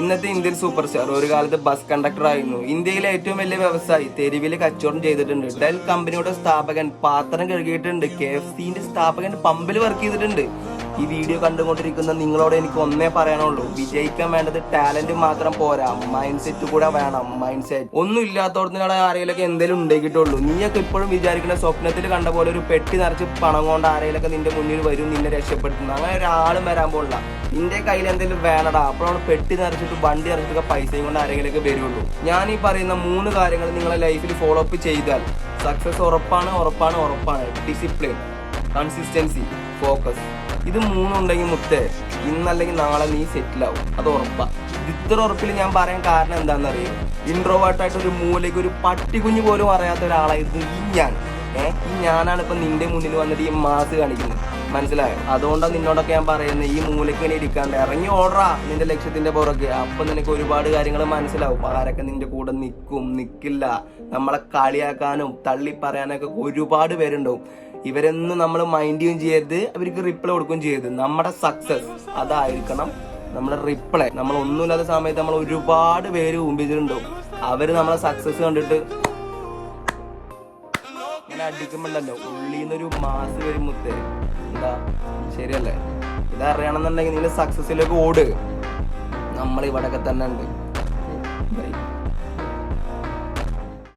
ഇന്നത്തെ Indian super star ഒരു കാലത്ത് ബസ് കണ്ടക്ടർ ആയിരുന്നു. ഇന്ത്യയിലെ ഏറ്റവും വലിയ വ്യവസായി, തെരുവിൽ കച്ചവടം ചെയ്തിട്ടുണ്ട്. ഡെൽ കമ്പനിയുടെ സ്ഥാപകൻ പാത്രം കഴുകിയിട്ടുണ്ട്. KFCന്റെ സ്ഥാപകൻ പമ്പിൽ വർക്ക് ചെയ്തിട്ടുണ്ട്. ഈ വീഡിയോ കണ്ടുകൊണ്ടിരിക്കുന്ന നിങ്ങളോട് എനിക്ക് ഒന്നേ പറയാനുള്ളൂ, വിജയിക്കാൻ വേണ്ടത് ടാലന്റ് മാത്രം പോരാ, മൈൻഡ് സെറ്റ് കൂടെ വേണം. മൈൻഡ് സെറ്റ് ഒന്നും ഇല്ലാത്തവർത്തിനാണ് ആരെങ്കിലൊക്കെ എന്തെങ്കിലും ഉണ്ടാക്കിയിട്ടുള്ളൂ. നീയൊക്കെ ഇപ്പോഴും വിചാരിക്കുന്ന സ്വപ്നത്തിൽ കണ്ട പോലെ ഒരു പെട്ടി നിറച്ച് പണം കൊണ്ട് ആരെങ്കിലൊക്കെ നിന്റെ മുന്നിൽ വരും, നിന്നെ രക്ഷപ്പെടുത്തുന്നു. അങ്ങനെ ഒരാളും വരാൻ പോലുള്ള. നിന്റെ കയ്യിൽ എന്തെങ്കിലും വേണടാ, അപ്പോഴാണ് പെട്ടി നിറച്ചിട്ട് വണ്ടി നിറച്ചിട്ട് പൈസയും കൊണ്ട് ആരെങ്കിലൊക്കെ വരുള്ളൂ. ഞാൻ ഈ പറയുന്ന 3 കാര്യങ്ങൾ നിങ്ങളെ ലൈഫിൽ ഫോളോ അപ്പ് ചെയ്താൽ സക്സസ് ഉറപ്പാണ്, ഉറപ്പാണ്, ഉറപ്പാണ്. Discipline, consistency, focus. ഇത് 3 ഉണ്ടെങ്കിൽ മുത്തേ ഇന്നല്ലെങ്കിൽ നാളെ നീ സെറ്റിൽ ആവും, അത് ഉറപ്പാ. ഇത്ര ഉറപ്പിൽ ഞാൻ പറയാൻ കാരണം എന്താണെന്നറിയോ? ഇൻട്രോവേർട്ടായിട്ട് ഒരു മൂലയ്ക്ക് ഒരു പട്ടിക്കുഞ്ഞ് പോലും അറിയാത്ത ഒരാളായിരുന്നു ഈ ഞാനാണ് ഇപ്പൊ നിന്റെ മുന്നിൽ വന്നിട്ട് ഈ മാസ് കാണിക്കുന്നത്, മനസ്സിലായോ? അതുകൊണ്ടാണ് നിന്നോടൊക്കെ ഞാൻ പറയുന്നത്, ഈ മൂലയ്ക്ക് ഇങ്ങനെ ഇരിക്കാണ്ട് ഇറങ്ങി ഓടാ നിന്റെ ലക്ഷ്യത്തിന്റെ പുറകെ. അപ്പൊ നിനക്ക് ഒരുപാട് കാര്യങ്ങൾ മനസ്സിലാവും. ആരൊക്കെ നിന്റെ കൂടെ നിൽക്കും, നിൽക്കില്ല, നമ്മളെ കളിയാക്കാനും തള്ളി പറയാനൊക്കെ ഒരുപാട് പേരുണ്ടാവും. ഇവരൊന്നും നമ്മൾ മൈൻഡും ചെയ്യരുത്, അവർക്ക് റിപ്ലൈ കൊടുക്കുകയും ചെയ്യരുത്. നമ്മുടെ സക്സസ് അതായിരിക്കണം നമ്മുടെ റിപ്ലൈ. നമ്മൾ ഒന്നുമില്ലാത്ത സമയത്ത് നമ്മൾ ഒരുപാട് പേര് ഊമ്പിച്ചിട്ടുണ്ടാവും. അവര് നമ്മളെ സക്സസ് കണ്ടിട്ട് ഇങ്ങനെ അടിക്കുമ്പോണ്ടല്ലോ ഉള്ളിന്നൊരു മാസ് വരും മുത്തേ. എന്താ ശരിയല്ലേ? ഇതറിയണമെന്നുണ്ടെങ്കിൽ നിങ്ങൾ സക്സസിലേക്ക് ഓട്. നമ്മൾ ഇവിടെയൊക്കെ തന്നെ ഉണ്ട്.